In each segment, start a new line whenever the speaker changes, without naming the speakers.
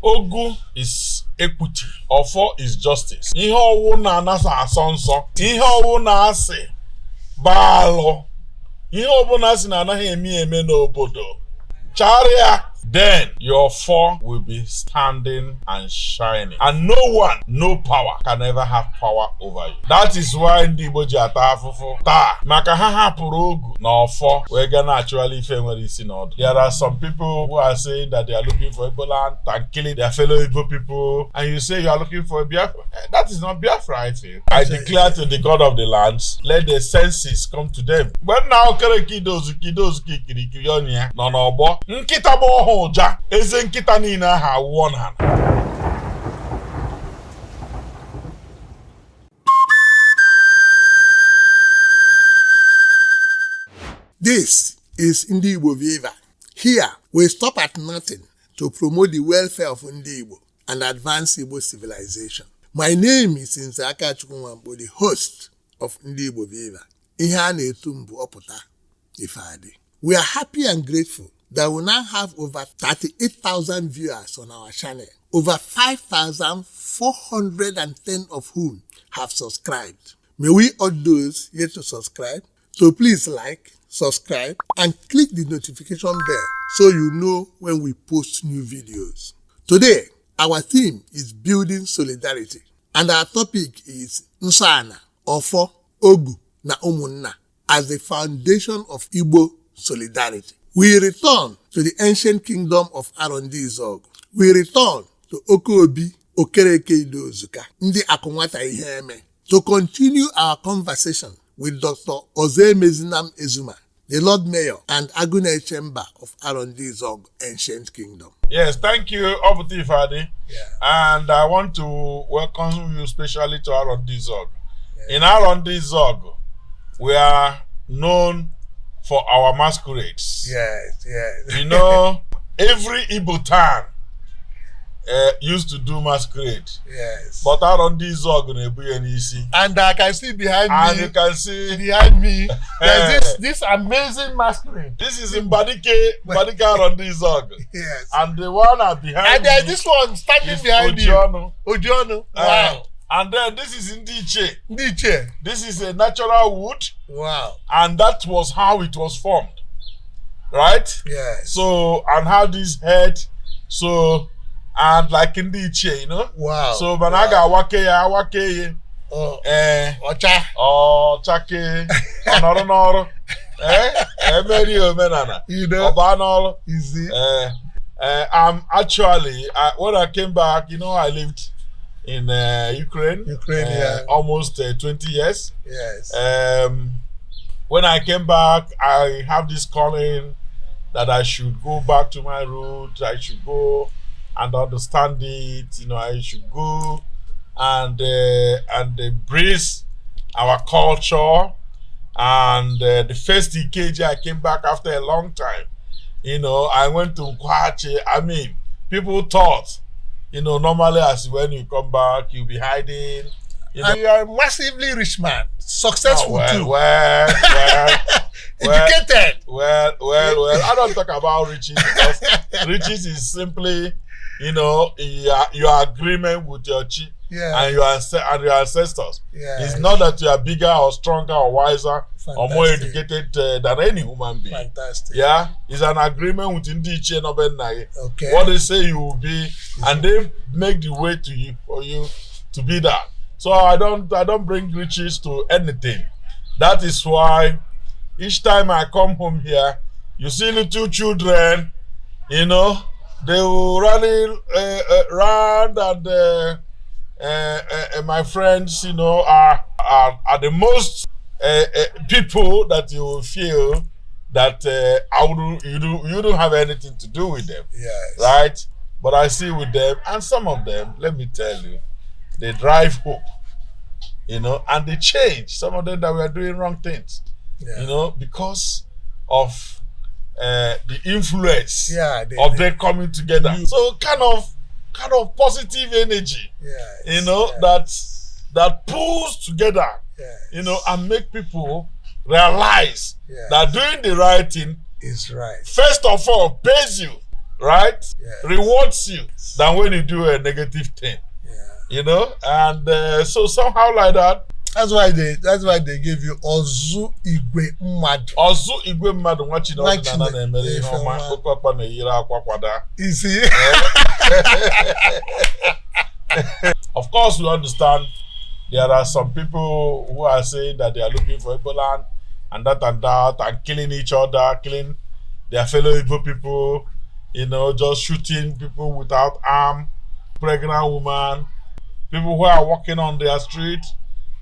Ogu is equity. Ofo is justice. Ihe owu na anasa asonso. Ihe owu na asi balo. Ihe owu na asi na anaghị eme n'obodo. Charia. Then your four will be standing and shining. And no one, no power can ever have power over you. That is why Ndigbo ji ata afụfụ taa. Maka ha hapụrụ ogu na ọfọ wee ga naturally ife nwere isi n'ọdụ. There are some people who are saying that they are looking for Igbo land and killing their fellow Igbo people. And you say you are looking for Biafra. That is not Biafra, I feel. I declare to the God of the lands, let the senses come to them. But now kere kidozu kikirikiri onye nọ n'ọgbọ. Nkịta bụ ọhụụ ja eze nkịta niile aha won ha.
This is Ndigbo Viva. Here, we stop at nothing to promote the welfare of Ndigbo and advance Igbo civilization. My name is Nso Ana, the host of Ndigbo Viva. Ihe a na-etu mbụ ọpụta ife adị. We are happy and grateful that we now have over 38,000 viewers on our channel, over 5,410 of whom have subscribed. May we urge those yet to subscribe to please like, subscribe, and click the notification bell so you know when we post new videos. Today, our theme is building solidarity, and our topic is Nso Ana, Ofo, Ogu, na Umunna as the foundation of Igbo solidarity. We return to the ancient kingdom of Arondizuogu. We return to Okobi Okereke Idozuka, Ndi Akonwata Iheme, to continue our conversation with Dr. Ozoemezinam Ezuma, the Lord Mayor and Agune Chamber of Arondizuogu Ancient Kingdom.
Yes, thank you, Obuti Fadi. And I want to welcome you especially to Arondizuogu. In Arondizuogu, we are known for our masquerades.
Yes.
You know, every Igbo town used to do masquerade.
Yes.
But Arondizuogu na-ebu n'isi.
And I can see behind me.
And you can see
behind me. There's this amazing masquerade.
This is in Badike Arondizuogu.
Yes.
And the one behind
and there's
me
this one standing behind
Ojono.
you. Ojono. Wow.
And then this is Ndiche.
Ndiche.
This is a natural wood.
Wow.
And that was how it was formed. Right?
Yes.
So, and how this head, so, and like Ndiche, you know?
Wow.
So, Managa wake.
Oh.
Ocha. Oh, chake. Onoro. Emeri omenana.
You know?
Obanoro.
Easy.
Actually, when I came back, you know, I lived in Ukraine, almost 20 years.
Yes.
When I came back, I have this calling that I should go back to my roots. I should go and understand it. You know, I should go and embrace our culture. And the first EKG, I came back after a long time. You know, I went to Nkwache. I mean, people thought, you know, normally as when you come back, you'll be hiding. You know,
and you are a massively rich man, successful too.
Well,
educated.
Well, I don't talk about riches because riches is simply, you know, your agreement with your chief and your ancestors. It's not that you are bigger or stronger or wiser or more educated than any human being.
Fantastic.
Yeah, it's an agreement with Ndiche and Obenai.
Okay.
What they say you will be, and they make the way to you for you to be that. So I don't bring riches to anything. That is why each time I come home here, you see little children, you know, they will run around, and my friends, you know, are the most people that you will feel that you don't have anything to do with them.
Yes.
Right? But I see with them, and some of them, let me tell you, they drive hope, you know, and they change. Some of them that were doing wrong things, you know, because of the influence of them coming together. So kind of positive energy, you know, that pulls together, you know, and make people realize that doing the right thing
is right.
First of all, pays you. right?
Yes.
Rewards you than when you do a negative thing. You know, and so somehow like that.
That's why they give you Ozoemezinam Ezuma.
Ozoemezinam Ezuma, watching all the Nana Emere Homa, Okapa na Yira Kwakwada.
You see?
Of course, we understand there are some people who are saying that they are looking for Igbo land and that, and killing each other, killing their fellow Igbo people, you know, just shooting people without arm, pregnant women, people who are walking on their street,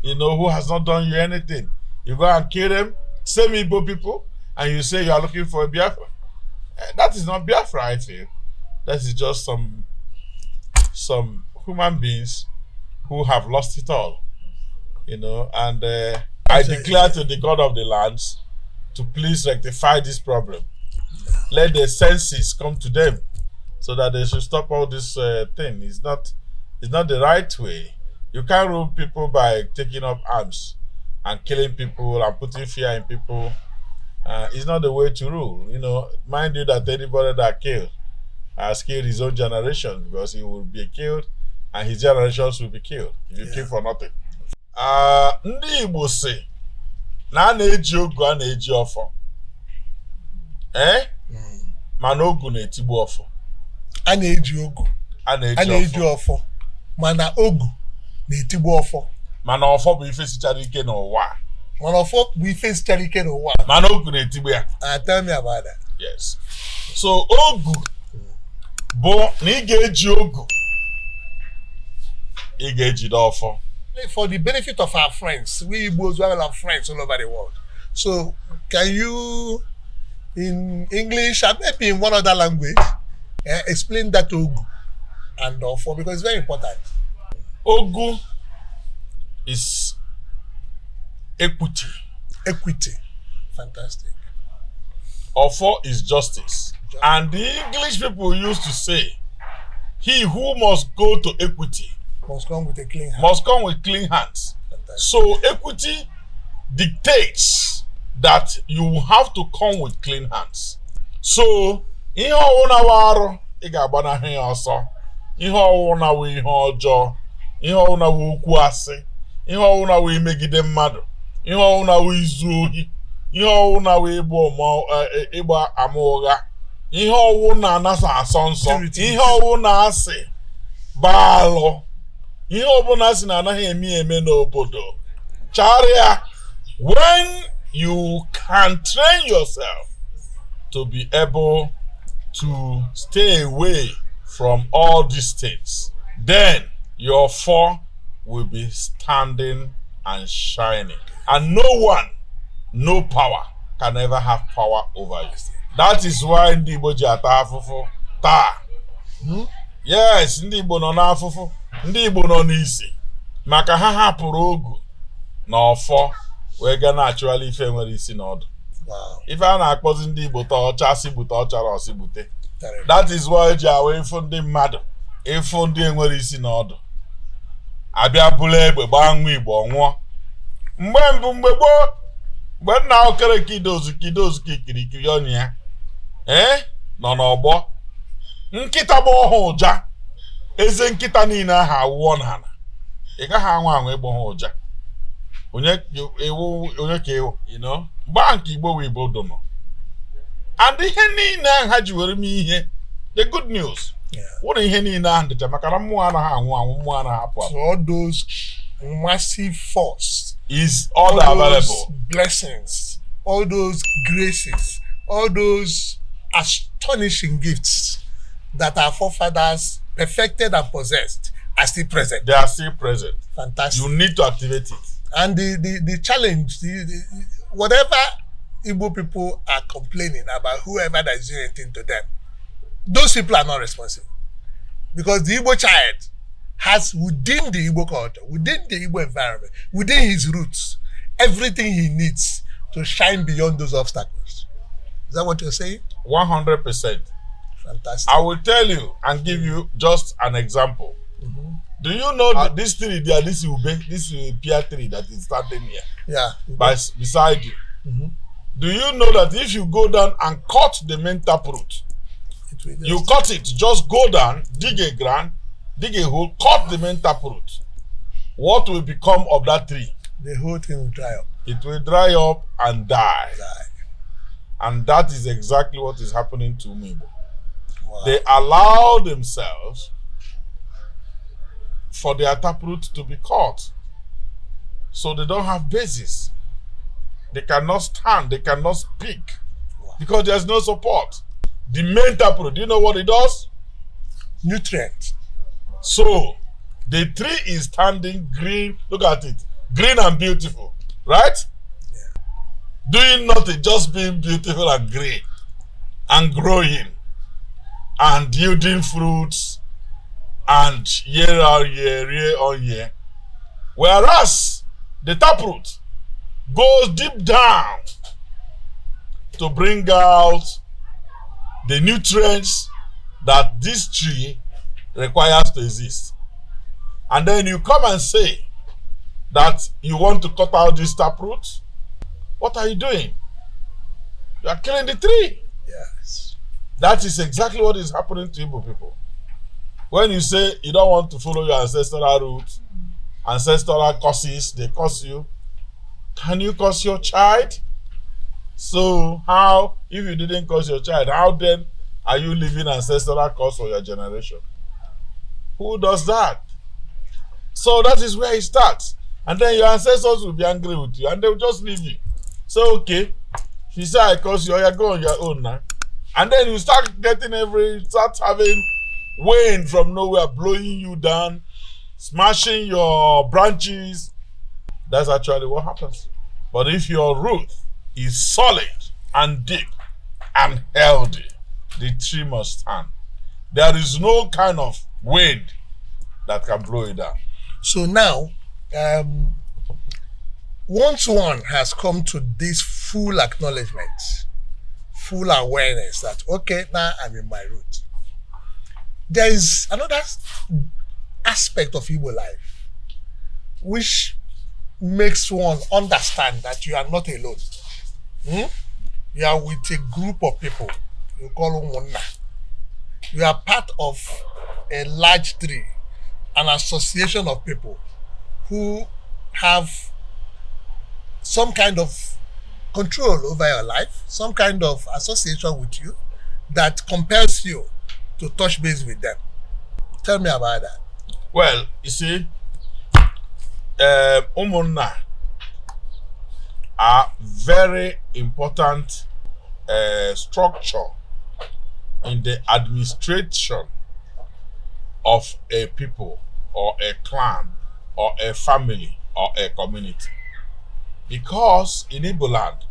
you know, who has not done you anything. You go and kill them, same Igbo people, and you say you are looking for a Biafra. That is not Biafra, I feel. That is just some human beings who have lost it all, you know, and I declare to the God of the lands to please rectify this problem. Let the senses come to them so that they should stop all this thing. It's not the right way. You can't rule people by taking up arms and killing people and putting fear in people. It's not the way to rule. You know, mind you that anybody that killed has killed his own generation, because he will be killed and his generations will be killed if you kill for nothing. Ndigbo say, na na-eji ogu a na-eji ọfọ. Mana ogu na-etigbu ọfọ.
A na-eji ogu. A na-eji ọfọ. Mana ogu na-etigbu ọfọ.
Mana ọfọ bụ ife sichara ike n'ụwa.
Mana ọfọ bụ ife sichara ike n'ụwa.
Mana ogu na-etigbu ya.
Tell me about that.
Yes. So ogu bụ na ị ga-eji ogu, ị ga-eji ọfọ.
For the benefit of our friends, we Igbos have friends all over the world. So, can you, in English and maybe in one other language, explain that ogu and ofo, because it's very important.
Ogu is equity.
Equity. Fantastic.
Ofo is justice. And the English people used to say, he who must go to equity
must come with a clean hand.
Must come with clean hands. Fantastic. So equity dictates that you have to come with clean hands. So ihe ọwụna warụ ị ga-agbanaghị ya ọsọ. Ihe ọwụna wụ ihe ọjọọ. Ihe ọwụna wụ okwu asị. Ihe ọwụna wụ imegide mmadụ. Ihe ọwụna wụ izu ohi. Ihe ọwụna wụ ịgba ama ụgha. Ihe ọwụna anasa asọ nsọ. Ihe ọwụna asị baalụ. Ihe ọbụla si na anaghị eme n'obodo. Charia, when you can train yourself to be able to stay away from all these things, then your four will be standing and shining. And no one, no power can ever have power over you. That is why Ndigbo ji ata afụfụ taa. Yes, Ndigbo nọ n'afụfụ. Ndigbo nọ n'isi maka ha hapụrụ ogu na ọfọ wee ga na-achụgharị ife nwere isi n'ọdụ. Ife a na-akpọzi ndị Igbo taa ọcha si bute ọchara ọsị bute. That is why eji awa ịfụ ndị mmadụ ịfụ ndị enwere isi n'ọdụ abịa bụrụ egbe gbaa nwa Igbo nwụọ. Mgbe mbụ mgbe gboo mgbe nna okere kidozu ka ikirikiri ọnụ ya nọ n'ọgbọ, nkịta gba ọhụ ụja, eze nkịta niile ahụ awụọ n'ala. Ị gaghị anwa ịgbọ ha ụja. Onye ka ewu, you know, mgbe nke Igbo wee Igbo dono. And ihe niile ahụ ha ji were m ihe, the good news, wụrụ ihe niile ahụ dịcha maka na mmụọ anaghị anwụ mmụọ anaghị apụ apụ.
So all those massive force
is all available.
Those blessings, all those graces, all those astonishing gifts that our forefathers perfected and possessed are still present.
They are still present.
Fantastic.
You need to activate it.
And the challenge, whatever Igbo people are complaining about, whoever that is doing anything to them, those people are not responsible. Because the Igbo child has within the Igbo culture, within the Igbo environment, within his roots, everything he needs to shine beyond those obstacles. Is that what you're saying?
100%.
Fantastic.
I will tell you and give you just an example. Do you know that this tree there, this pear tree that is standing here?
Yeah.
Beside you. Do you know that if you go down and cut the main taproot, You cut it. Just go down, dig a ground, dig a hole, cut the main taproot. What will become of that tree?
The whole thing will dry up.
It will dry up and die. And that is exactly what is happening to Igbo.
Wow.
They allow themselves for their taproot to be cut. So they don't have basis. They cannot stand, they cannot speak.
Wow.
Because there's no support. The main taproot, do you know what it does?
Nutrient.
So the tree is standing green, look at it, green and beautiful, right?
Yeah.
Doing nothing, just being beautiful and green and growing and yielding fruits and year on year. Whereas the taproot goes deep down to bring out the nutrients that this tree requires to exist. And then you come and say that you want to cut out this taproot. What are you doing? You are killing the tree.
Yes.
That is exactly what is happening to Igbo people. When you say you don't want to follow your ancestral route, ancestral curses, they curse you. Can you curse your child? So how, if you didn't curse your child, how then are you living ancestral curse for your generation? Who does that? So that is where it starts. And then your ancestors will be angry with you and they will just leave you. So okay, if you say I curse you, you go on your own now. And then you start having wind from nowhere blowing you down, smashing your branches. That's actually what happens. But if your root is solid and deep and healthy, the tree must stand. There is no kind of wind that can blow it down.
So now, once one has come to this full acknowledgement, full awareness that, okay, now I'm in my root, there is another aspect of Igbo life which makes one understand that you are not alone. You are with a group of people. You call Umunna. You are part of a large tree, an association of people who have some kind of control over your life, some kind of association with you that compels you to touch base with them. Tell me about that.
Well, you see, Umunna are very important structure in the administration of a people or a clan or a family or a community. Because in Igbo land,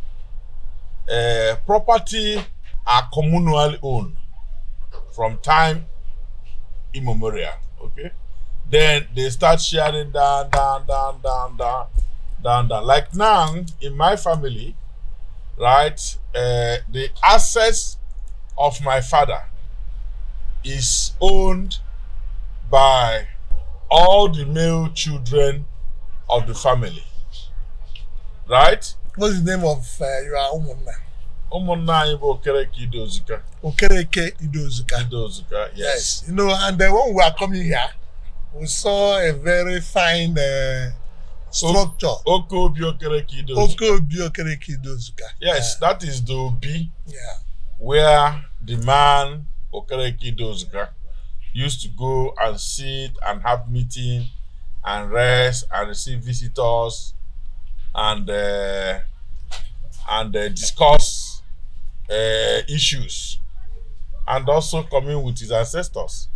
property are communally owned from time immemorial, okay? Then they start sharing down. Like now, in my family, right, the assets of my father is owned by all the male children of the family, right?
What's the name of your Umunna?
Umunna Ibo Okereke Idozuka.
Okereke Idozuka.
Idozuka, yes.
You know, and then when we were coming here, we saw a very fine structure.
Okobi Okereke Idozuka.
Okobi Okereke Idozuka.
Yes, that is the Obi.
Yeah.
Where the man Okereke Idozuka used to go and sit and have meeting and rest and receive visitors and discuss issues and also commune with his ancestors,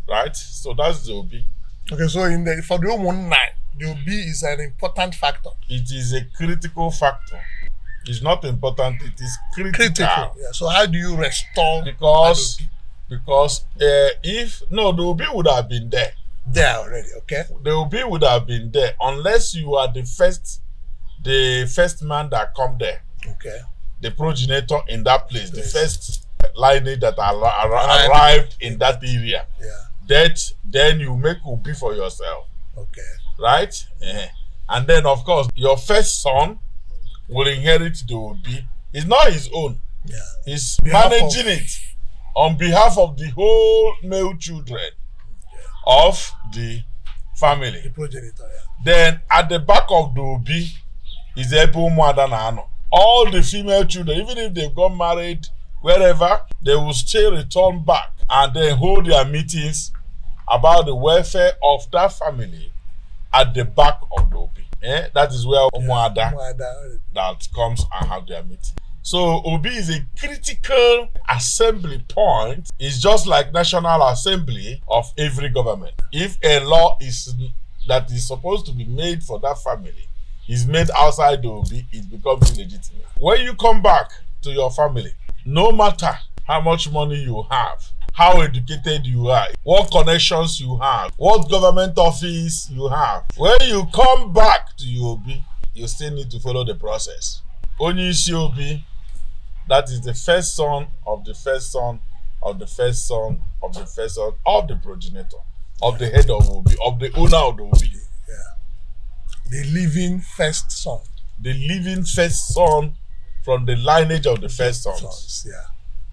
right? So that's the Obi.
Okay, so for the Umunna, the Obi is an important factor.
It is a critical factor. It's not important, it is critical.
Yeah. So how do you restore?
Because if the Obi would have been there.
There already, okay.
The Obi would have been there unless you are the first man that come there.
Okay.
The progenitor in that place, the first lineage that arrived in that area.
Yeah.
Then you make Obi for yourself.
Okay.
Right? And then of course your first son will inherit the Obi. It's not his own.
Yeah.
He's managing it on behalf of the whole male children of the family.
The progenitor, yeah.
Then at the back of the obi is the Umunna na ano. All the female children, even if they've got married wherever, they will still return back and then hold their meetings about the welfare of that family at the back of the obi. That is where Umunna that comes and have their meeting. So obi is a critical assembly point. It's just like National Assembly of every government. If a law that is supposed to be made for that family is made outside the obi, it becomes illegitimate. When you come back to your family, no matter how much money you have, how educated you are, what connections you have, what government office you have, when you come back to your obi, you still need to follow the process. Onyeisi obi, that is the first son of the first son of the first son of the first son of the progenitor, of the head of obi, of the owner of the obi.
Yeah. The living first son.
The living first son from the lineage of the first sons.
Yeah.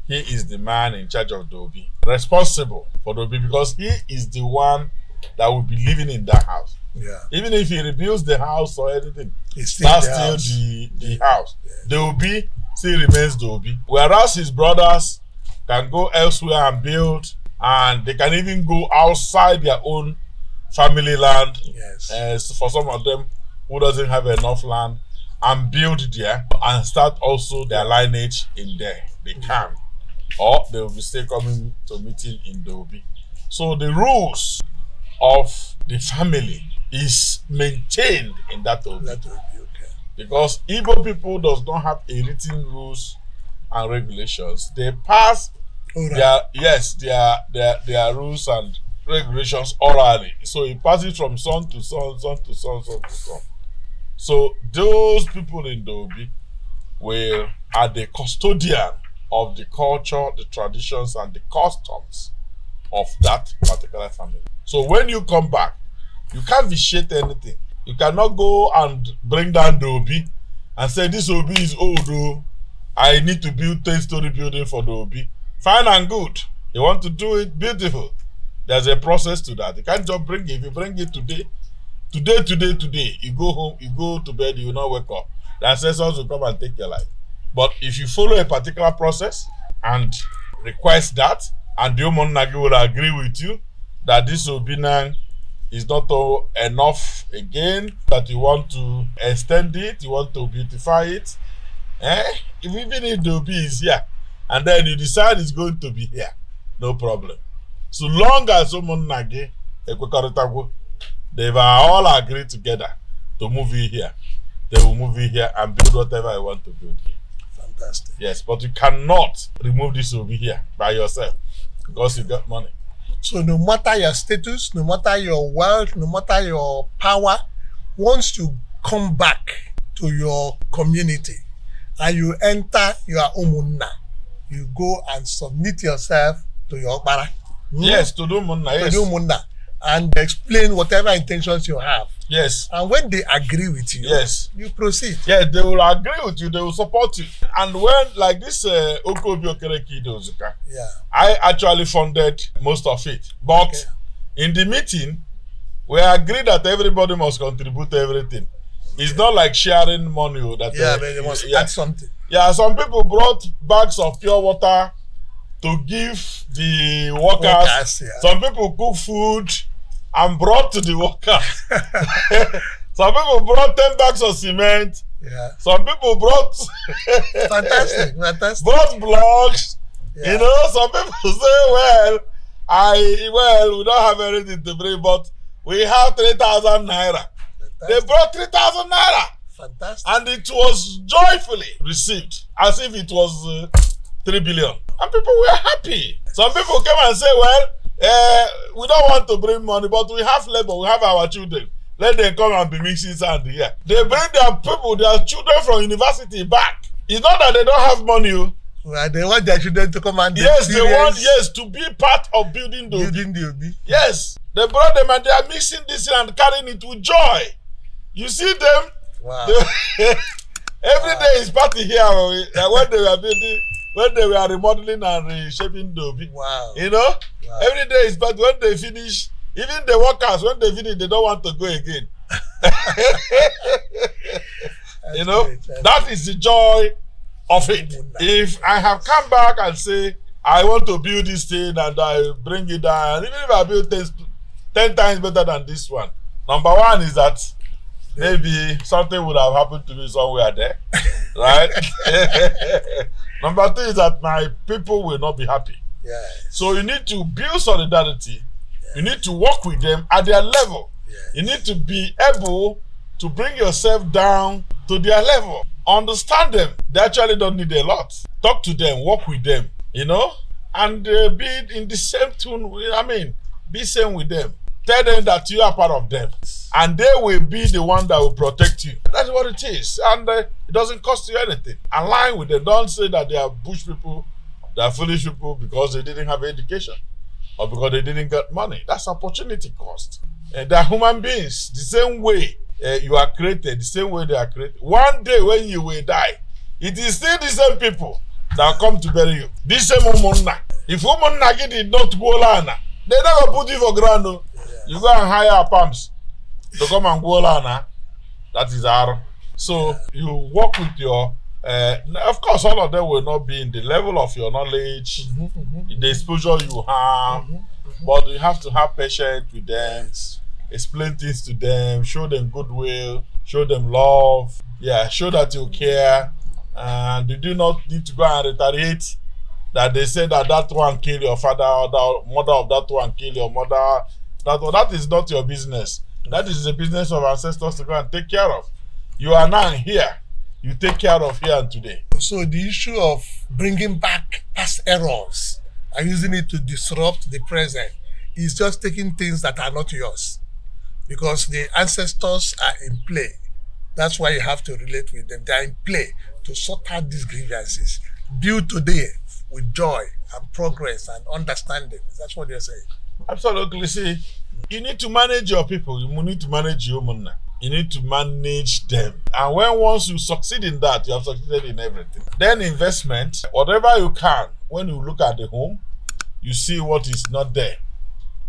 He is the man in charge of the obi, responsible for the obi, because he is the one that will be living in that house.
Yeah.
Even if he rebuilds the house or anything,
that's
still the house. Yeah. The obi still remains the obi. Whereas his brothers can go elsewhere and build, and they can even go outside their own family land.
Yes.
For some of them who doesn't have enough land, and build there and start also their lineage in there. They can. Or they will be still coming to meeting in the obi. So the rules of the family is maintained in that obi.
That would be okay.
Because Igbo people does not have a written rules and regulations. They pass their rules and regulations orally. So it passes from son to son, son to son, son to son. So those people in the obi are the custodian of the culture, the traditions, and the customs of that particular family. So when you come back, you can't vitiate anything. You cannot go and bring down the obi and say this obi is old, oh, I need to build 10-story building for the obi. Fine and good. You want to do it, beautiful. There's a process to that. You can't just bring it. If you bring it today, you go home, you go to bed, you will not wake up. The ancestors will come and take your life. But if you follow a particular process and request that, and the Umunna will agree with you that this Obinang is not enough again, that you want to extend it, you want to beautify it, even if the obi is here, and then you decide it's going to be here, no problem. So long as Umunna they've all agreed together to move it here, they will move it here and build whatever you want to build here.
Fantastic.
Yes, but you cannot remove this over here by yourself because you got money.
So no matter your status, no matter your wealth, no matter your power, once you come back to your community and you enter your Umunna, you go and submit yourself to your Okpara.
Yes, to the Umunna, yes.
To the Umunna, and explain whatever intentions you have.
Yes.
And when they agree with you,
yes,
you proceed.
Yeah, they will agree with you, they will support you. And when, like this Okobi Okereke Dozuka,
yeah,
I actually funded most of it. But in the meeting, we agreed that everybody must contribute everything. It's not like sharing money that
they must add something.
Yeah, some people brought bags of pure water to give the workers.
Yeah.
Some people cook food and brought to the workers. Some people brought 10 bags of cement.
Yeah.
Some people brought
fantastic.
Brought blocks. Yeah. You know, some people say, we don't have anything to bring, but we have 3,000 naira. Fantastic. They brought 3,000 naira.
Fantastic.
And it was joyfully received as if it was 3 billion. And people were happy. Some people came and say, we don't want to bring money, but we have labor, we have our children. Let them come and be mixing sand here. They bring their people, their children from university back. It's not that they don't have money.
Well, they want their children to come and
they want to be part of building the
obi.
Yes. They brought them and they are mixing this and carrying it with joy. You see them?
Wow.
Every day is party here when they were building when they were remodeling and reshaping Dobi.
Wow.
You know, every day is bad. When they finish, even the workers, when they finish, they don't want to go again. You know, that is the joy of it. If I have come back and say, I want to build this thing and I bring it down, even if I build 10 times better than this one, number one is that maybe something would have happened to me somewhere there, right? Number two is that my people will not be happy.
Yes.
So you need to build solidarity. Yes. You need to work with them at their level. Yes. You need to be able to bring yourself down to their level. Understand them. They actually don't need a lot. Talk to them, work with them, you know, and be in the same tune. I mean, be same with them. Tell them that you are part of them, and they will be the one that will protect you. That's what it is, and it doesn't cost you anything. Align with them. Don't say that they are bush people, they are foolish people because they didn't have education or because they didn't get money. That's opportunity cost. They are human beings. The same way you are created, the same way they are created. One day when you will die, it is still the same people that will come to bury you. This same Umunna. If Umunna did not go lana, they never put you for ground. No. You go and hire pumps to come and go lana. That is our. So you work with your. Of course, all of them will not be in the level of your knowledge, the exposure you have, but you have to have patience with them. Explain things to them, show them goodwill, show them love, show that you care, and you do not need to go and retaliate that they say that one kill your father or the mother of that one kill your mother. That is not your business. That is the business of ancestors to go and take care of. You are now here. You take care of here and today.
So the issue of bringing back past errors and using it to disrupt the present is just taking things that are not yours. Because the ancestors are in play. That's why you have to relate with them. They are in play to sort out these grievances. Build today with joy and progress and understanding. That's what you're saying.
Absolutely. See, you need to manage your people. You need to manage your Umunna. You need to manage them. And once you succeed in that, you have succeeded in everything. Then investment, whatever you can, when you look at the home, you see what is not there.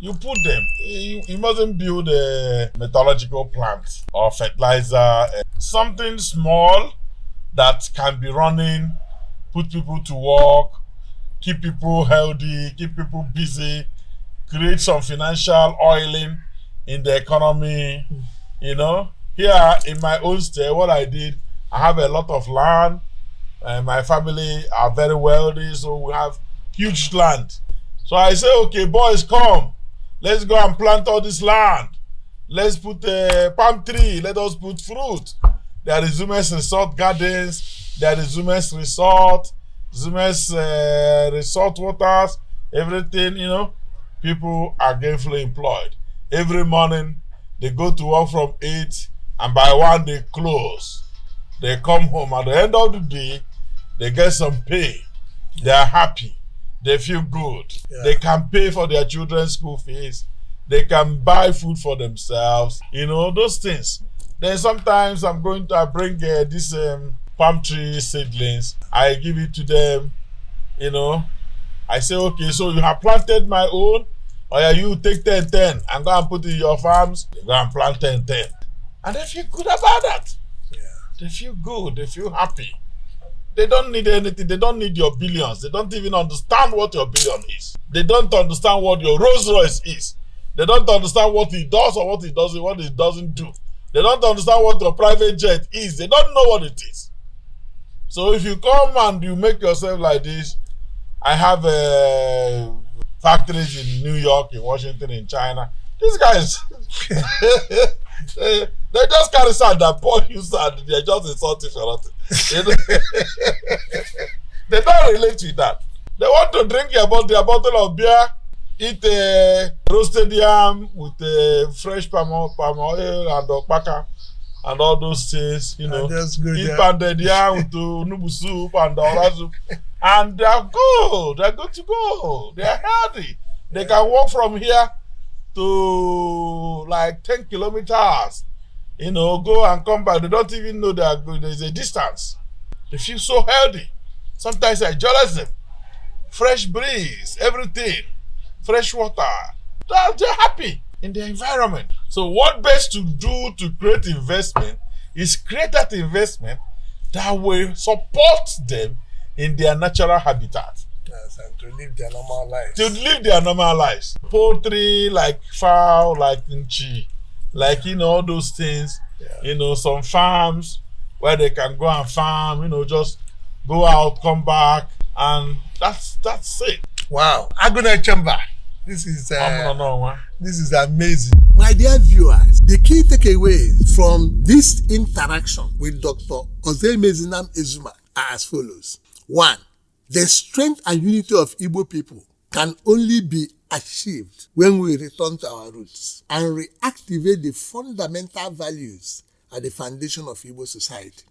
You put them. You mustn't build a metallurgical plant or fertilizer. Something small that can be running, put people to work, keep people healthy, keep people busy, create some financial oiling in the economy. You know, here in my own state, what I did, I have a lot of land. My family are very wealthy, so we have huge land. So I say, okay, boys, come. Let's go and plant all this land. Let's put a palm tree. Let us put fruit. There is Zume's Resort Gardens. There is Zume's Resort. Zume's Resort Waters. Everything, you know. People are gainfully employed. Every morning, they go to work from 8 and by 1 they close. They come home. At the end of the day, they get some pay. They are happy. They feel good. They can pay for their children's school fees. They can buy food for themselves. You know, those things. Then sometimes I bring these palm tree seedlings. I give it to them. You know, I say, okay, so you have planted my own. Or you take 10 and go and put it in your farms. You go and plant 10. And they feel good about that. They feel good. They feel happy. They don't need anything. They don't need your billions. They don't even understand what your billion is. They don't understand what your Rolls Royce is. They don't understand what it does or what it doesn't do. They don't understand what your private jet is. They don't know what it is. So if you come and you make yourself like this, I have factories in New York, in Washington, in China. These guys, they just carry sand and pour you sand. They're just insulting for nothing. They don't relate with that. They want to drink their bottle of beer, eat a roasted yam with fresh palm oil and okpaka and all those things, you know. Eat pounded yam with nubu soup and oral soup. And they're good. They're good to go. They're healthy. They can walk from here to like 10 kilometers. You know, go and come back. They don't even know they are good. There's a distance. They feel so healthy. Sometimes I jealous them. Fresh breeze, everything, fresh water. They're happy in their environment. So what best to do to create investment is create that investment that will support them in their natural habitat.
Yes, and to live their normal lives.
To live their normal lives. Poultry, like fowl, like nchi, like, all those things. Yeah. Some farms where they can go and farm, just go out, come back, and that's it.
Wow. Aguna Chamber. This is amazing. My dear viewers, the key takeaways from this interaction with Dr. Ozoemezinam Ezuma are as follows. 1. The strength and unity of Igbo people can only be achieved when we return to our roots and reactivate the fundamental values at the foundation of Igbo society.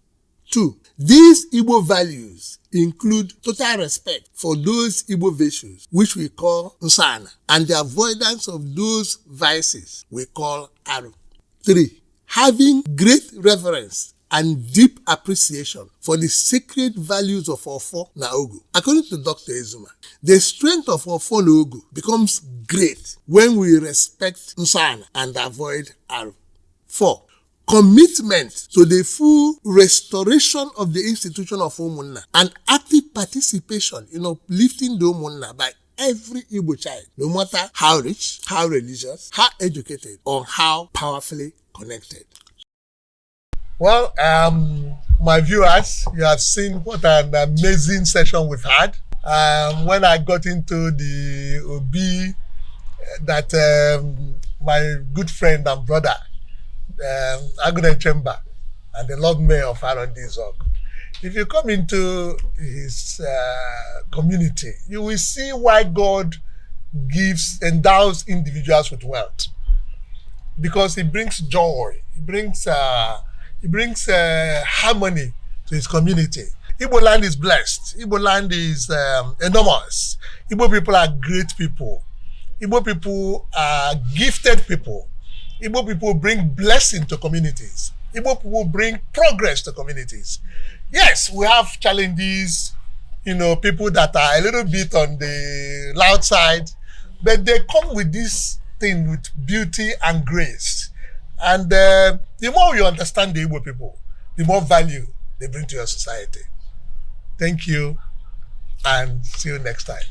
2. These Igbo values include total respect for those Igbo virtues which we call Nso Ana and the avoidance of those vices we call Aro. 3. Having great reverence and deep appreciation for the sacred values of Ofo na Ogu. According to Dr. Ezuma, the strength of Ofo na Ogu becomes great when we respect Nso Ana and avoid Aro. 4. Commitment to the full restoration of the institution of Umunna and active participation in uplifting the Umunna by every Igbo child, no matter how rich, how religious, how educated, or how powerfully connected. Well, my viewers, you have seen what an amazing session we've had. When I got into the Obi, that my good friend and brother, Aguna Chamber, and the Lord Mayor of Arondizuogu. If you come into his community, you will see why God endows individuals with wealth. Because he brings joy, he brings harmony to his community. Igbo land is blessed. Igbo land is enormous. Igbo people are great people. Igbo people are gifted people. Igbo people bring blessing to communities. Igbo people bring progress to communities. Yes, we have challenges, people that are a little bit on the loud side, but they come with this thing with beauty and grace. And the more you understand the Igbo people, the more value they bring to your society. Thank you, and see you next time.